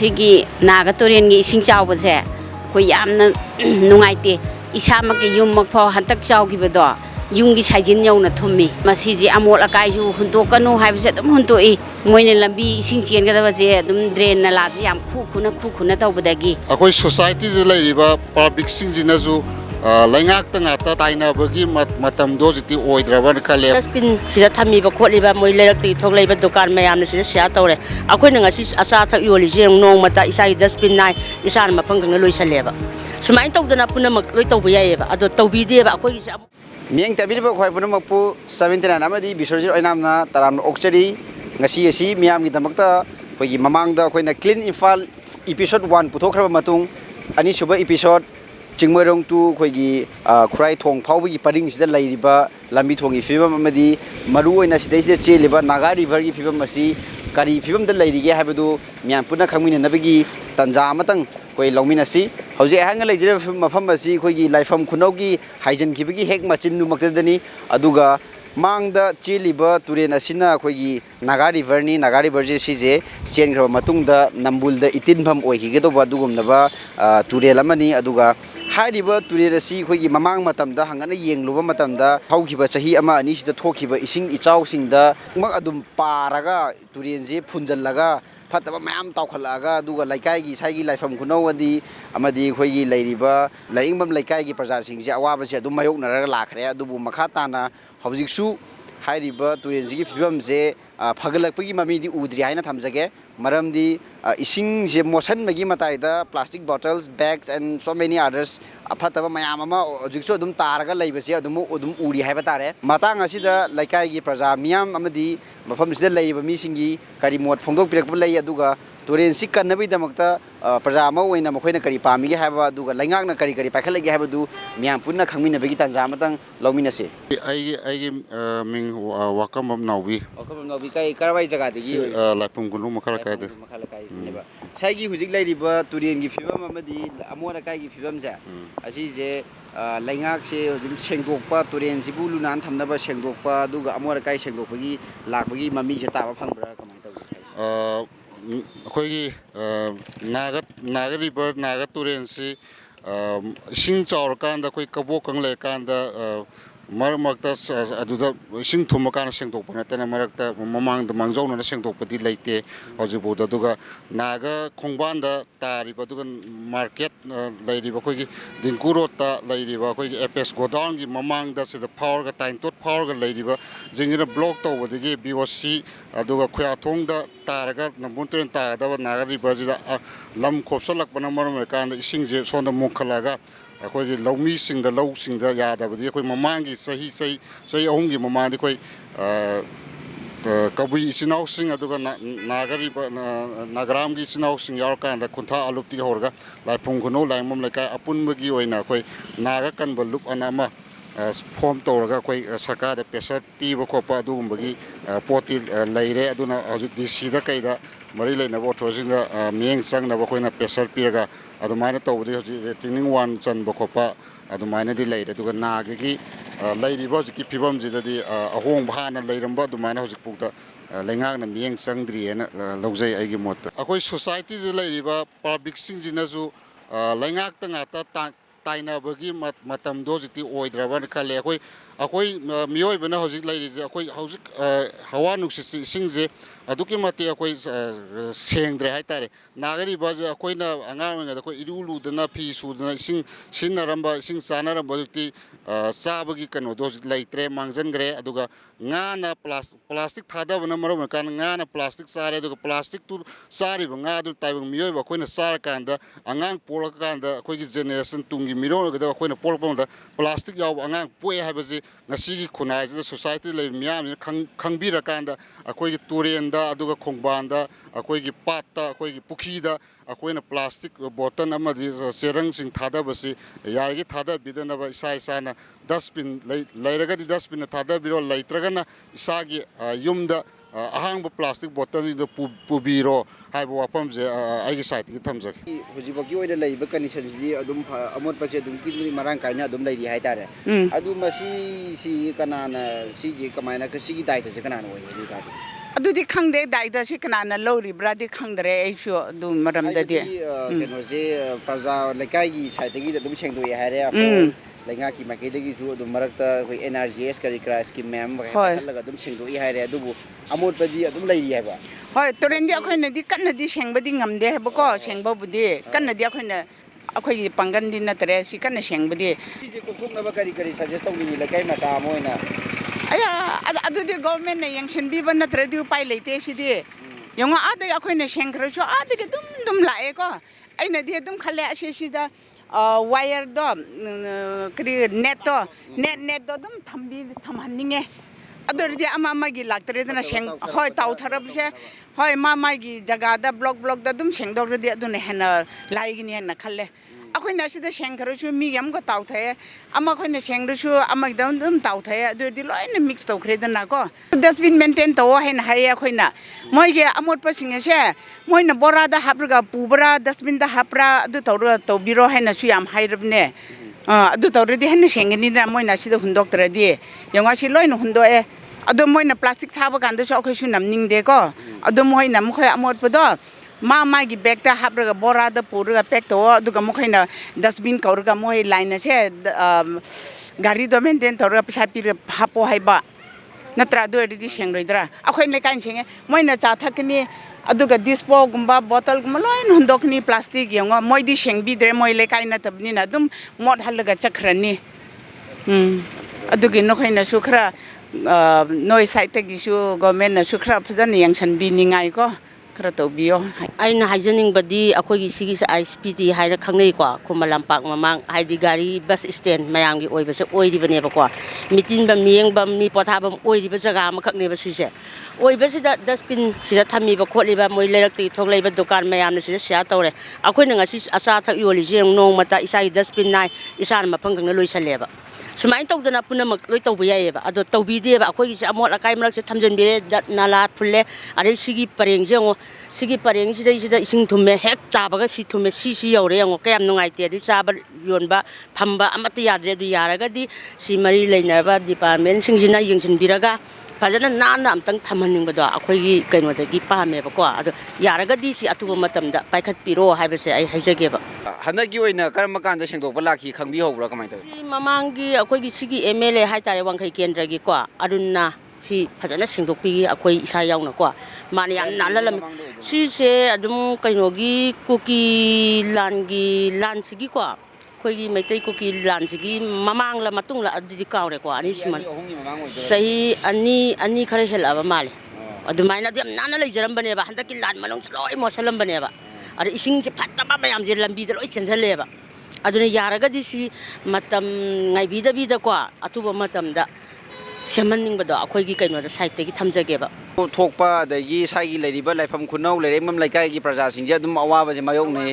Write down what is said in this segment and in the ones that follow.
masigi naga torengi ising chawbase ko yamna nungaite isamaki yummak pho hantak chawgibado yumgi saijin yauna thummi masiji amol akaiju hundokanu haibse dum hundoi moine lambi ising chengadabaje dum drain na laji yam khu tawbadagi akoi society je lairiba public singjinazu laingak tanga ta taina bagi matam dojiti oidraban khale dustbin sida thamiba kholiba moi lerakti thoglaiba dukan mayamna sida sia tawre akoi nga si acha thak yoli jeng nong mata isai dustbin nai isan mafang kang loi saleba sumai tawdana punamak loi tawba yaiba ado tawbideba akoi gi mieng tabiriba khoi punamakpu 79 amadi bisorjir oinamna taram okchari ngasi asi miam gi damakta khoi mamangda khoina clean Imphal episode 1 puthokhraba matung ani suba episode Chingmerong tu khoigi khrai thong phawbi paring sida lairiba lambi thongi fibam amadi maru oina sidai sida cheliba Naga river gi fibam asi kari fibam da lairige habadu miam puna khangmina nabigi tanja amatang koi lawmina si hauji hanga leijira mafam asi khoigi laifam khunaugi haijan kibigi hek machin nu maktadani aduga mangda cheliba turen asina khoigi Naga river ni Naga river je sije chen graba matungda nambulda itinpham oihi gedoba dugumnaba turel amani aduga hairiba turen asi khoigi mamang matamda hangana yengluba matamda thaukiba chahi ama ani sida thokiba ising ichau singda mak adum paraga turen je phunjallaga fataba mayam tawkhalaga aduga laikai gi saigi laifam khunawadi amadi khoigi lairiba laingbam laikai gi praja singje awaba se adum mayoknaraga lakhre adubu makhatana hawjiksu hairiba turenji fibamje phagalakpagi mamidi udri haina thamjage maramdi ising je motion magi mataida plastic bottles bags and so many others aphataba mayam ama hawjiksu adum taraga laibase adum uri haiba tare matang asida laikai gi praja miyam amadi mafam sida laiba mi singi kari mot phongdok pirakpa lai aduga turen si kannabi damakta praja ama oina mokhoina kari pamige haiba aduga laingakna kari paikhalage haiba du miyam punna khangminabagi tanja matang lawminase ai ming wakamam naubi kai karwai jaga degi lapum gunu makala kai de neba saigi hujik lairiba turen gi fibam amadi amora kai gi fibam ja asi je laingak se dum sengdokpa turen sibu lunan thamnaba sengdokpa duga amora kai sengdokpagi lakpagi mami je taba phangbra kamai taw khoigi naga river naga turen si sing chaur kanda khoi kabok kang le kanda marakta aduda sing thumakana sengdokpana tana marakta mamangda mangjawna sengdokpadi leite hojibuda duga naga khongbanda tariba duga market leiriba khoigi dingkurota leiriba khoigi epes godown gi mamangda sida power ga time tot power ga leiriba jingina block tawbadigi BOC aduga khoyathongda taraga namunten ta da naga riba jida lam khopsalakpana maramekanda isingje sonda mukhalaga akhoi lawmi singda law singda yadabadi akhoi mamangi sahi ahungi mamandi khoi kabui isinau sing aduga nagari nagram gi isinau sing yarkanda kuntha alupti horga laipung kuno laimam lekai apunmagi oina khoi naga kanba lup anama form tawraga khoi sarkar da pressure piba khopa adugumbagi poti leire aduna DC da kaida mari leina botrojinga mieng changnaba khoina pressure piraga adumaina tawbudi training 1 chanba khopa adumaina di leire aduga nagagi leiriba hojiki phibam jidadi ahong bhana leiramba adumaina hojik pukta laingakna mieng changdriena lawjai aigi motta akhoi society je leiriba public singjinazu laingak tanga ta taina bagi matam dojiti oidraban khale akhoi miyoibana hojik lairije akhoi hojik hawa nuksi singje aduki mate akhoi sengdre haitare nagari baje akhoina angaranga da khoi iruludana phi sudana sing sinaramba sing sanaramba jiti sabagi kano dojit laitre mangjangre aduga ngana plastic thadabana marom kan ngana plastic sare aduga plastic tu sari banga adu taibang miyoiba khoina sar kanda angang polakanda akhoi generation tungi miroga da khoina polponda plastic yaw angang poe habaje ngasi khunai da society le miyam khangbira kanda akhoi turenda aduga khongbanda akhoi patta akhoi pukhida akhoi plastic bottle amadi serang sing thada basi yargi thada bidana ba isa na dustbin lairaga di dustbin thada biro laitragana isagi yumda ahang plastic bottle ni pubiro haibo wapam je aigi site ki thamjak hujibaki oida leiba condition ji adum amot pache adum ki marang kaina adum leiri haitare adu masi si kanana si je kamaina ka si gi daita se kanana oi adu ta ꯑꯗꯨꯗꯤ ꯈꯪꯗꯦ ꯗꯥꯏꯗꯁꯤ ꯀꯅꯥꯅ ꯂꯧꯔꯤꯕ꯭ꯔꯥꯗꯤ ꯈꯪꯗ꯭ꯔꯦ ꯑꯩꯁꯨ ꯑꯗꯨ ꯃꯔꯝꯗꯗꯤ ꯀꯩꯅꯣꯁꯦ ꯄ꯭ꯔꯖꯥ ꯂꯩꯀꯥꯏꯒꯤ ꯁꯥꯏꯠꯇꯒꯤ ꯑꯗꯨꯝ ꯁꯦꯡꯗꯣꯛꯑꯦ ꯍꯥꯏꯔꯦ ꯂꯩꯉꯥꯛꯀꯤ ꯃꯥꯏꯀꯩꯗꯒꯤꯁꯨ ꯑꯗꯨꯝ ꯃꯔꯛꯇ ꯑꯩꯈꯣꯏ NRGS ꯀꯔꯤ ꯀꯔꯥ ꯁ꯭ꯀꯤꯝ ꯃꯌꯥꯝ ꯄꯥꯏꯈꯠꯂꯒ ꯑꯗꯨꯝ ꯁꯦꯡꯗꯣꯛꯏ ꯍꯥꯏꯔꯦ ꯑꯗꯨꯕꯨ ꯑꯃꯣꯠꯄꯗꯤ ꯑꯗꯨꯝ ꯂꯩꯔꯤ ꯍꯥꯏꯕ ꯍꯣꯏ ꯇꯨꯔꯦꯟꯗꯤ ꯑꯩꯈꯣꯏꯅꯗꯤ ꯀꯟꯅꯗꯤ ꯁꯦꯡꯕꯗꯤ ꯉꯝꯗꯦ ꯍꯥꯏꯕꯀꯣ ꯁꯦꯡꯕꯕꯨꯗꯤ ꯀꯟꯅꯗꯤ ꯑꯩꯈꯣꯏꯒꯤ ꯄꯥꯡꯒꯟꯗꯤ ꯅꯠꯇ꯭ꯔꯦ ꯁꯤ ꯀꯟꯅ ꯁꯦꯡꯕꯗꯤ ꯁꯤꯁꯦ ꯀꯣꯛꯊꯣꯛꯅꯕ ꯀꯔꯤ ꯁꯖꯦꯁ ꯇꯧꯅꯤꯡꯉꯤ ꯂꯩꯀꯥꯏ ꯃꯆꯥ ꯑꯃ ꯑꯣꯏꯅ ꯑꯗꯨꯗꯤ ꯒꯣꯚꯔꯟꯃꯦꯟꯠꯅ ꯌꯦꯡꯁꯤꯟꯕꯤꯕ ꯅꯠꯇ꯭ꯔꯗꯤ ꯎꯄꯥꯏ ꯂꯩꯇꯦ ꯁꯤꯗꯤ ꯌꯦꯡꯉꯣ ꯑꯥꯗꯒꯤ ꯑꯩꯈꯣꯏꯅ ꯁꯦꯡꯈ꯭ꯔꯁꯨ ꯑꯥꯗꯒꯤ ꯑꯗꯨꯝ ꯂꯥꯛꯑꯦꯀꯣ ꯑꯩꯅꯗꯤ ꯑꯗꯨꯝ ꯈꯜꯂꯦ ꯑꯁꯤꯁꯤꯗ ꯋꯥꯌꯔꯗꯣ ꯀꯔꯤ ꯅꯦꯠꯇꯣ ꯑꯗꯨꯝ ꯊꯝꯍꯟꯅꯤꯡꯉꯦ ꯑꯗꯨ ꯑꯣꯏꯔꯗꯤ ꯑꯃꯒꯤ ꯂꯥꯛꯇ꯭ꯔꯦꯗꯅ ꯍꯣꯏ ꯇꯥꯎꯊꯔꯕꯁꯦ ꯍꯣꯏ ꯃꯥꯒꯤ ꯖꯒꯥꯗ ꯕ꯭ꯂꯣꯛꯇ ꯑꯗꯨꯝ ꯁꯦꯡꯗꯣꯛꯔꯗꯤ ꯑꯗꯨꯅ ꯍꯦꯟꯅ ꯂꯥꯏꯒꯅꯤ ꯍꯦꯟꯅ ꯈꯜꯂꯦ ꯑꯩꯈꯣꯏꯅ ꯑꯁꯤꯗ ꯁꯦꯡꯈ꯭ꯔꯁꯨ ꯃꯤꯒꯤ ꯑꯃꯨꯛꯀ ꯇꯥꯎꯊꯩꯑꯦ ꯑꯩꯈꯣꯏꯅ ꯁꯦꯡꯗ꯭ꯔꯁꯨ ꯑꯃꯒꯤꯗ ꯑꯗꯨꯝ ꯇꯥꯎꯊꯩꯑꯦ ꯑꯗꯨ ꯑꯣꯏꯔꯗꯤ ꯂꯣꯏꯅ ꯃꯤꯛꯁ ꯇꯧꯈ꯭ꯔꯦꯗꯅꯀꯣ ꯗꯁꯕꯤꯟ ꯃꯦꯟꯇꯦꯟ ꯇꯧꯑꯣ ꯍꯥꯏꯅ ꯍꯥꯏꯌꯦ ꯑꯩꯈꯣꯏꯅ ꯃꯣꯏꯒꯤ ꯑꯃꯣꯠꯄꯁꯤꯡ ꯑꯁꯦ ꯃꯣꯏꯅ ꯕꯣꯔꯥꯗ ꯍꯥꯞꯂꯒ ꯄꯨꯕ꯭ꯔꯥ ꯗꯁꯕꯤꯟꯗ ꯍꯥꯞꯄ꯭ꯔꯥ ꯑꯗꯨ ꯇꯧꯕꯤꯔꯣ ꯍꯥꯏꯅꯁꯨ ꯌꯥꯝ ꯍꯥꯏꯔꯕꯅꯦ ꯑꯗꯨ ꯇꯧꯔꯗꯤ ꯍꯦꯟꯅ ꯁꯦꯡꯒꯅꯤꯗꯅ ꯃꯣꯏꯅ ꯑꯁꯤꯗ ꯍꯨꯟꯗꯣꯛꯇ꯭ꯔꯗꯤ ꯌꯦꯡꯉꯣ ꯑꯁꯤ ꯂꯣꯏꯅ ꯍꯨꯟꯗꯣꯛꯑꯦ ꯑꯗꯣ ꯃꯣꯏꯅ ꯄ꯭ꯂꯥꯁꯇꯤꯛ ꯊꯥꯕ ꯀꯥꯟꯗꯁꯨ ꯑꯩꯈꯣꯏꯁꯨ ꯅꯝꯅꯤꯡꯗꯦꯀꯣ ꯑꯗꯣ ꯃꯈꯣꯏꯅ ꯑꯃꯣꯠꯄꯗꯣ मागी बैगता हापरगा बोरादा पुरगा पैक तो अदुगा मखैना डस्टबिन कौरगा मोय लाइनसे गाड़ी दो मेंटेन तौरगा पैसा पिर हापो हाइबा नत्रा दुरदी सेंग्रैद्रा अखैन लेकाइन सेंगे मोयना चा थकनी अदुगा डिस्पो गुम्बा बोतल गुम्बा लोइन हुंदोकनी प्लास्टिक यंगा मोयदी सेंगबिद्रे मोय लेकाइन नतबनिना दुम मोड हलगा चखरनी अदुगी नखैना सुखरा नोय साइटगिसु गवर्नमेंट ना सुखरा फजन यंगसनबिनिङाइको अना हाइजनिंगबदी अखोगी सिगिस ISPT हाइरा खंगनैको खुमलामपाक ममांग हाइदि गाड़ी बस स्टैंड मयामगी ओइबसे ओइदिबनेबको मिटिंग मियेंगबम मी पोथाबम ओइदिब जगह अमखकनेब सिसे ओइबसिदा डस्टबिन सिदा थमीब खोलिबा मोइ लेरक्ति थोगलैब दुकान मयामने सिदा शेयर तौरे अखोइना ngasi acha thak योलिजे नोंगमता इसाई डस्टबिन नाइ इसान मफंग खंगना लोइसलेबा सुमाइन तौदना पुनमक लोइ तौब याइबा अदो तौबिदेबा अखोगी से अमोट अकाइ मरकसे थमजनबिरे नाला फुल्ले अरे सिगी परेंगजे सिगी परेंग सिदा इसिंग थुमे हेक चाबगा सि थुमे सि यौरे यंगो कयम नुंगाइते दि चाबा योनबा फंबा अमत याद्रे दु यारगदि सि मरि लैनबा डिपार्टमेंट सिंगजिना यंगजिनबिरगा फजना नाना अमतंग थमनिंगबदो अखोगी कइनोदगी पामेबको अदो यारगदि सि अतुबा मतमदा पाइखतपिरो हाइबसे आई हाइजगेबा हनकी ओइना करम कांदा सेंदोकबा लाखि खंबि होब्रा कमाइ तौ सि ममांगी अखोगी सिगी MLA हाइतारे वांखै केंद्रगी को अरुणना सी फजना सेंदोकपी अखोई इसा यावना को माने याम नाललम सी से अदुम कइनोगी कुकी लानसिगी को खोगी मैतै कुकी लानसिगी ममांगला मतुंगला अदुदि कावरे को अनि सिमन सही अनि खरे हेलाबा माले अदुमाइना याम नाना लैजरमबनेबा हंदकी लान मनों लोइ मोसलमबनेबा अरे इसिंग जे फत्तबा मयाम जे लंबी जे लोइ चेंजलेबा अदुने यारगदि सी मतम ngaibida ko atuba matamda सेमनिंगबदो अखोगी कइनोदा साइटगी थमजगेबा थोकपा अदगी साइगी लैरिबा लाइफम खुनौ लैरेमम लाइकाइगी प्रजासिंजे अदुम अवाबजे मायोगने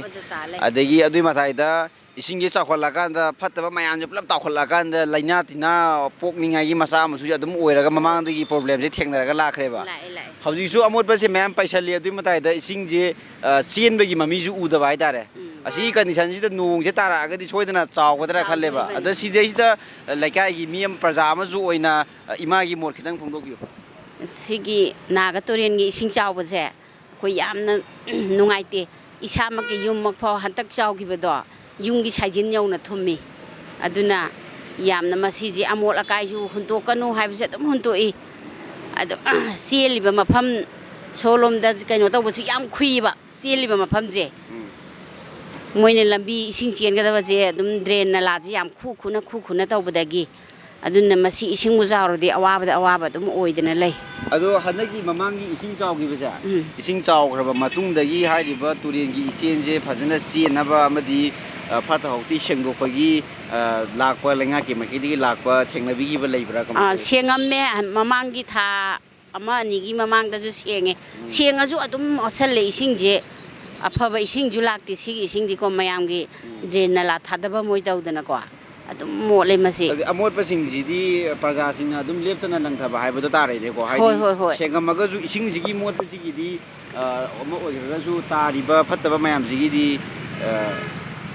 अदगी अदुइ मथाइदा इसिंगे चाखोलाकांदा फत्तबा मयामजे pull-up ताखोलाकांदा लाइना तिना पोकनिंगाइगी मसा अमसु अदुम ओइरगा ममांगदगी प्रॉब्लमजे थेंगनरगा लाखरेबा हौजिसु अमोटबसे मयाम पैसली अदुइ मथाइदा इसिंगे चेनबगी ममीजु उदबा हाइतारे असी कंडीशनसिदा नोंगजे तारागदि सोइदना चावगदरा खल्लेबा अद सिदेसिदा लाइकाइगी मियम प्रजा अमजु ओइना इमागी मोर खितंग फोंदोकियो सिगी नागा तोरेनगी इसिंग चावबसे कोइ यामना नुंगाइते इसामके युममक फाव हंतक चावगिबदो युंगी साइजिन यौना थुम्मी अदुना यामना मसीजी अमोल अकाइजु हुंतोकनु हाइबसे अदुम हुंतोई अदु सेलिबा मफम सोलोमदा कइनो तौबसु याम खुइबा सेलिबा मफमजे मोइने लंबी इसिंग चेनगदबजे अदुम ड्रेन नालाजी याम खुखुना तौबदगी अदुना मसी इसिंग मुजारदि अवाबा अदुम ओइदना लै अदो हनकी ममांगी इसिंग चावगिबजा इसिंग चावग्रबा मतुंगदगी हारिबा तुरेंगी इचेनजे फजना चेनबा अमदि फाता हौती सेंगदोकपगी लाकपा लेंगाकी मकिदगी लाकपा थेंगनबिगिबा लैब्रा कम सेंगम्मे ममांगी था अमा अनिगी ममांगदजु सेंगे सेंगजु अदुम असले इसिंगजे अफबा इसिंगजु लाक्ति सिगी इसिंगदिको मयामगी ड्रेन नाला थादबा मोइ तौदनाको अदुम मोले मसी अमोटपसिंगजिदी प्रजासिंग अदुम लेप्तना नंगथबा हाइबदो तारैदेको हाइदि सेंगमगजु इसिंगजिगी मोटपसिगिदी अमा ओइरगसु तारिबा फत्तबा मयामजिगिदी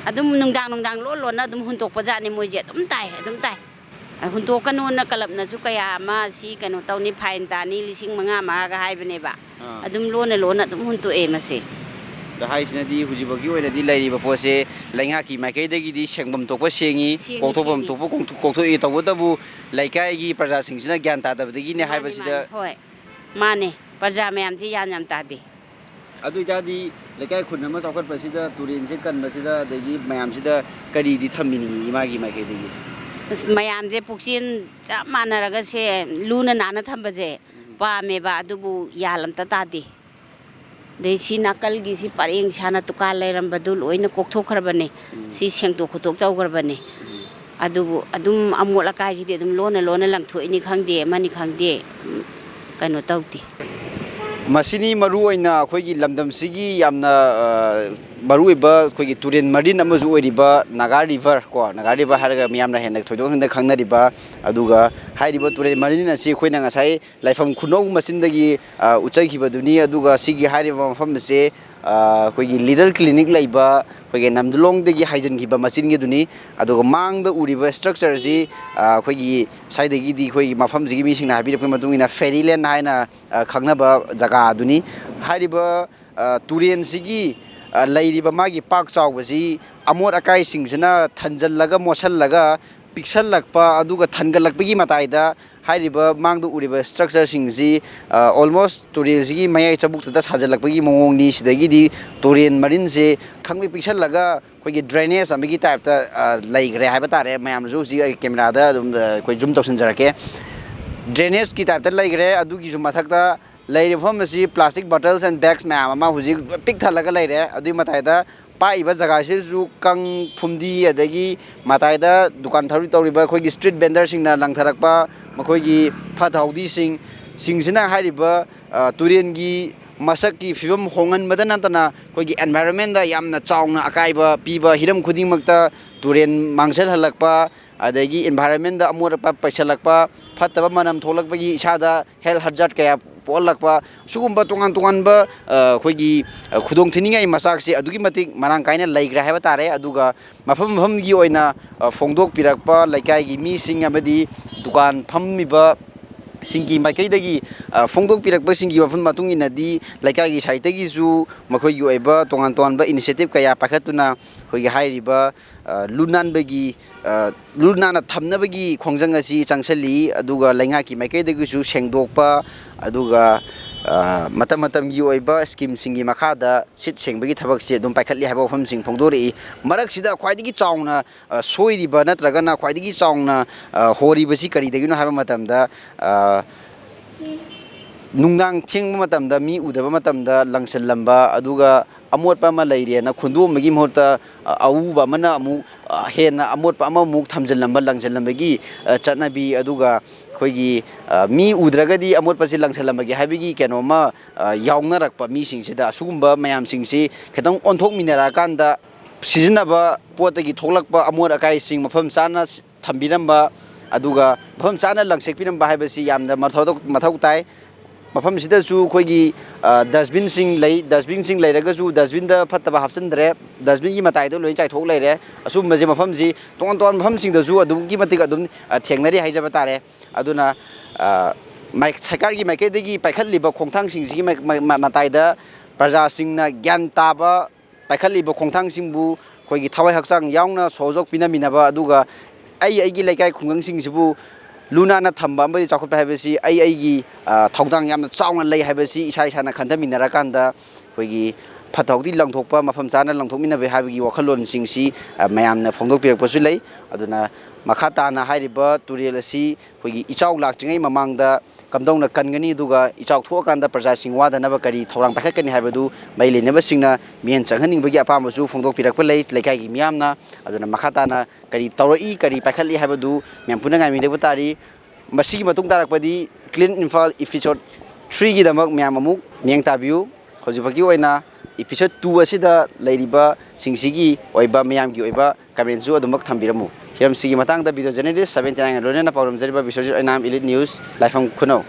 अदुम नुंदांग लोना अदुम हुंतोकपा जाने मोइजे अदुम ताइ ꯍꯨꯟꯗꯣꯛꯀꯅꯨꯅ ꯀꯂꯞꯅꯁꯨ ꯀꯌꯥ ꯑꯃ ꯁꯤ ꯀꯩꯅꯣ ꯇꯧꯅꯤ ꯐꯥꯏꯟ ꯇꯥꯅꯤ 5,000 ꯍꯥꯏꯕꯅꯦꯕ ꯑꯗꯨꯝ ꯂꯣꯟꯅ ꯑꯗꯨꯝ ꯍꯨꯟꯇꯣꯛꯑꯦ ꯃꯁꯤ ꯍꯥꯏꯁꯤꯅꯗꯤ ꯍꯧꯖꯤꯛꯐꯥꯎꯒꯤ ꯑꯣꯏꯅꯗꯤ ꯂꯩꯔꯤꯕ ꯄꯣꯠꯁꯦ ꯂꯩꯉꯥꯛꯀꯤ ꯃꯥꯏꯀꯩꯗꯒꯤꯗꯤ ꯁꯦꯡꯐꯝ ꯊꯣꯛꯄ ꯁꯦꯡꯉꯤ ꯀꯣꯛꯊꯣꯛꯐꯝ ꯊꯣꯛꯄ ꯀꯣꯛꯊꯣꯛꯏ ꯇꯧꯕꯇꯕꯨ ꯂꯩꯀꯥꯏꯒꯤ ꯄ꯭ꯔꯖꯥꯁꯤꯡꯁꯤꯅ ꯒ꯭ꯌꯥꯟ ꯇꯥꯗꯕꯗꯒꯤꯅꯦ ꯍꯥꯏꯕꯁꯤꯗ ꯍꯣꯏ ꯃꯥꯅꯦ ꯄ꯭ꯔꯖꯥ ꯃꯌꯥꯝꯁꯤ ꯌꯥꯝ ꯇꯥꯗꯦ ꯑꯗꯨ ꯑꯣꯏꯇꯥꯔꯗꯤ ꯂꯩꯀꯥꯏ ꯈꯨꯟ ꯑꯃ ꯆꯥꯎꯈꯠꯄꯁꯤꯗ ꯇꯨꯔꯦꯟꯁꯦ ꯀꯟꯕꯁꯤꯗ ꯑꯗꯒꯤ ꯃꯌꯥꯝꯁꯤꯗ ꯀꯔꯤꯗꯤ ꯊꯝꯕꯤꯅꯤꯡꯉꯤ ꯏꯃꯥꯒꯤ ꯃꯥꯏꯀꯩꯗꯒꯤ ꯃꯌꯥꯝꯁꯦ ꯄꯨꯛꯆꯦꯜ ꯆꯞ ꯃꯥꯟꯅꯔꯒꯁꯦ ꯂꯨꯅ ꯅꯥꯟꯅ ꯊꯝꯕꯁꯦ ꯄꯥꯝꯃꯦꯕ ꯑꯗꯨꯕꯨ ꯌꯥꯜ ꯑꯝꯇ ꯇꯥꯗꯦ ꯑꯗꯩ ꯁꯤ ꯅꯥꯀꯜꯒꯤ ꯁꯤ ꯄꯔꯦꯡ ꯁꯥꯅ ꯇꯨꯀꯥꯟ ꯂꯩꯔꯝꯕꯗꯨ ꯂꯣꯏꯅ ꯀꯣꯛꯊꯣꯛꯈ꯭ꯔꯕꯅꯦ ꯁꯤ ꯁꯦꯡꯇꯣꯛ ꯈꯣꯠꯇꯣꯛ ꯇꯧꯈ꯭ꯔꯕꯅꯦ ꯑꯗꯨꯕꯨ ꯑꯗꯨꯝ ꯑꯃꯣꯠ ꯑꯀꯥꯏꯁꯤꯗꯤ ꯑꯗꯨꯝ ꯂꯣꯟꯅ ꯂꯪꯊꯣꯛꯏꯅꯤ ꯈꯪꯗꯦ ꯑꯃꯅꯤ ꯈꯪꯗꯦ ꯀꯩꯅꯣ ꯇꯧꯗꯦ ꯃꯁꯤꯅꯤ ꯃꯔꯨꯑꯣꯏꯅ ꯑꯩꯈꯣꯏꯒꯤ ꯂꯝꯗꯝꯁꯤꯒꯤ ꯌꯥꯝꯅ ꯃꯔꯨꯑꯣꯏꯕ ꯑꯩꯈꯣꯏꯒꯤ ꯇꯨꯔꯦꯟ ꯃꯔꯤꯟ ꯑꯃꯁꯨ ꯑꯣꯏꯔꯤꯕ ꯅꯥꯒꯥ ꯔꯤꯚꯔ ꯍꯥꯏꯔꯒ ꯃꯤꯌꯥꯝꯅ ꯍꯦꯟꯅ ꯊꯣꯏꯗꯣꯛ ꯍꯦꯟꯅ ꯈꯪꯅꯔꯤꯕ ꯑꯗꯨꯒ ꯍꯥꯏꯔꯤꯕ ꯇꯨꯔꯦꯟ ꯃꯔꯤꯟ ꯑꯁꯤ ꯑꯩꯈꯣꯏꯅ ꯉꯁꯥꯏ ꯂꯥꯏꯐꯝ ꯈꯨꯅꯧ ꯃꯆꯤꯟꯗꯒꯤ ꯎꯠꯆꯈꯤꯕꯗꯨꯅꯤ ꯑꯗꯨꯒ ꯁꯤꯒꯤ ꯍꯥꯏꯔꯤꯕ ꯃꯐꯝ ꯑꯁꯤ ꯑꯩꯈꯣꯏꯒꯤ ꯂꯤꯗꯜ ꯀ꯭ꯂꯤꯅꯤꯛ ꯂꯩꯕ ꯑꯩꯈꯣꯏꯒꯤ ꯅꯝꯗꯂꯣꯡꯗꯒꯤ ꯍꯥꯏꯖꯤꯟꯈꯤꯕ ꯃꯆꯤꯟꯒꯤꯗꯨꯅꯤ ꯑꯗꯨꯒ ꯃꯥꯡꯗ ꯎꯔꯤꯕ ꯁ꯭ꯇ꯭ꯔꯛꯆꯔꯁꯤ ꯑꯩꯈꯣꯏꯒꯤ ꯁ꯭ꯋꯥꯏꯗꯒꯤꯗꯤ ꯑꯩꯈꯣꯏꯒꯤ ꯃꯐꯝꯁꯤꯒꯤ ꯃꯤꯁꯤꯡꯅ ꯍꯥꯏꯕꯤꯔꯛꯄꯒꯤ ꯃꯇꯨꯡ ꯏꯟꯅ ꯐꯦꯔꯤꯂꯦꯟ ꯍꯥꯏꯅ ꯈꯪꯅꯕ ꯖꯒꯥ ꯑꯗꯨꯅꯤ ꯍꯥꯏꯔꯤꯕ ꯇꯨꯔꯦꯟꯁꯤꯒꯤ ꯂꯩꯔꯤꯕ ꯃꯥꯒꯤ ꯄꯥꯛ ꯆꯥꯎꯕꯁꯤ ꯑꯃꯣꯠ ꯑꯀꯥꯏꯁꯤꯡꯁꯤꯅ ꯊꯟꯖꯜꯂꯒ ꯃꯣꯠꯁꯜꯂꯒ ꯄꯤꯛꯁꯜꯂꯛꯄ ꯑꯗꯨꯒ ꯊꯟꯒꯠꯂꯛꯄꯒꯤ ꯃꯇꯥꯏꯗ ꯍꯥꯏꯔꯤꯕ ꯃꯥꯡꯗ ꯎꯔꯤꯕ ꯁ꯭ꯇ꯭ꯔꯛꯆꯔꯁꯤꯡꯁꯤ ꯑꯣꯜꯃꯣꯁ ꯇꯨꯔꯦꯜꯁꯤꯒꯤ ꯃꯌꯥꯏ ꯆꯕꯨꯛꯇꯨꯗ ꯁꯥꯖꯜꯂꯛꯄꯒꯤ ꯃꯑꯣꯡꯅꯤ ꯁꯤꯗꯒꯤꯗꯤ ꯇꯨꯔꯦꯟ ꯃꯔꯤꯟꯁꯦ ꯈꯪꯄꯤꯛ ꯄꯤꯛꯁꯜꯂꯒ ꯑꯩꯈꯣꯏꯒꯤ ꯗ꯭ꯔꯦꯅꯦꯖ ꯑꯃꯒꯤ ꯇꯥꯏꯞꯇ ꯂꯩꯈ꯭ꯔꯦ ꯍꯥꯏꯕ ꯇꯥꯔꯦ ꯃꯌꯥꯝꯅꯁꯨ ꯍꯧꯖꯤꯛ ꯑꯩ ꯀꯦꯃꯦꯔꯥꯗ ꯑꯗꯨꯝ ꯑꯩꯈꯣꯏ ꯖꯨꯝ ꯇꯧꯁꯤꯟꯖꯔꯛꯀꯦ ड्रेनेज की टाइप लेग्रे की मथक लेरफम से plastic bottles and bags ma'am हूँ पिक थलग लेरे मताद पाइब जगह से कंग फुमदी मताद दुकान थरू तौरीब अखोई स्ट्रीट वेंडर लंगथरप मखोई फत हाउदी तुरेन की मसक की फिवम होंगनबद नतना अखोई एनवायरनमेंट यामना चाउना अकाइब पीब हिरम खुदिंगमक्त तुरेन मांगसल हलक्प अदगी एनवायरनमेंट अमोरप पैसलक्प फतब मनम थोलक्पगी इसादा हेल्थ हजार्ड कया पोलक्प सुगुंब तोंगान तोंगानब अखोई खुदोंग थिनिंगाई मसाकसे अदुगी मतिक मरांग कायना लेग्रे हाइबा तारे अदुगा मफम मफमगी ओइना फोंगदोक पिरक्प लैकाइगी मीसिंग अमदी दुकान फम्मिब सिंगी माइकैदगी फोंगदोक पिरक्प सिंगी वफम मतुंग इनदी लैकाइगी साइटगीजु मखोइगी ओइबा तोंगान तोंगानब इनिशिएटिव कया पाखतुना अखोइगी हाइरिबा लुनानबगी लुनाना थमनबगी खोंजंग असि चंगसली अदुगा लैंगाकी माइकैदगीजु सेंगदोकपा अदुगा मतम मतमगी ओइबा स्कीम सिंगी मखादा सिट सेंगबगी थबकसे दुम पाइखतली हाइबा वफम सिंग फोंगदोरई मरकसिदा ख्वाइदगी चाउना सोइरिबा नत्रगना ख्वाइदगी चाउना होरिबसी करिदगिनो हाइबा मतमदा नुंगांग थेंगबा मतमदा मी उदबा मतमदा लंगसललंबा अदुगा अमोटपा अमा लैरेना खुंदोमगी महूर्ता अउबा अमना अमु हेना अमोटपा अमा मुक थमजललंबा लंगजललंबगी चटनबी अदुगा अखोइगी मी उद्रगदी अमोटपासे लंगसललंबगी हाइबगी केनोमा यावनरकपा मीसिंगसिदा सुगुंबा मयामसिंगसि खतंग ओंथोकमिनराकांदा सिजनबा पोतगी थोलकपा अमोट अकाइसिंग मफम चाना थंबिरंबा अदुगा मफम चाना लंगसेकपिरंबा हाइबसि यामना मथौ ताइ मफम सिदसु अखोइगी डस्टबिन सिंग लेरगसु डस्टबिन द फत्तबा हापचंद्रे डस्टबिन की मताइदो लोइन चाइथोक लेरे असुमजे मफम जि तोन तोन मफम सिंगदसु अदुमगी मतिक अदुम थेंगनरी हाइजबा तारे अदुना माइक सरकार की माइकेदगी पाइखलिबा खोंथांग सिंगजी मताइदा प्रजा सिंगना ज्ञान ताबा पाइखलिबा खोंथांग सिंगबु अखोइगी थवाइ हक्चांग यावना सोजोक पिनमिनबा अदुगा आइगी लेकाइ खुंगंग सिंगसिबु लुनाना थम्बा अमदि चाखुप हाइबसि आइगी थौदांग यामना चाउना लै हाइबसि इसा इसाना खन्थमिनराकांदा अखोइगी फतौदी लंगथोकपा मफम चाना लंगथोकमिनबे हाइबगी वखलोन सिंगसि मयामना फोंदोकपिरकपसु लै अदुना मखा ताना हाइरिबा तुरेल असि अखोइगी इचाउ लाक्ट्रिङै ममांगदा कमदौना कनगनी अदुगा इचाउ थोकांदा प्रजा सिंग वादनबा करी थौरांग पाखकनी हाइबदु मै लेनेबसिंगना मियन चंगहनिंगबगी अपामसु फोंदोकपिरकपा लै लैकाइगी मियामना अदुना मखा ताना करी तौरई करी पाखली हाइबदु मियाम पुना गामिदेबा तारी मसिगी मतुंग तारकपदी क्लीन इम्फाल एपिसोड 3 की दमक मियाम अमुक मियंग ताबियु हौजिबगी ओइना एपिसोड 2 असिदा लैरिबा सिंगसिगी ओइबा मियामगी ओइबा कमेंटसु अदुमक थंबिरमु हिरमसिगी मतांगदा वीडियो जर्नलिस्ट 79 लोनेना पाउरमजरिबा विश्वजित ओइनाम इलिट न्यूज लाइफम खुनौ।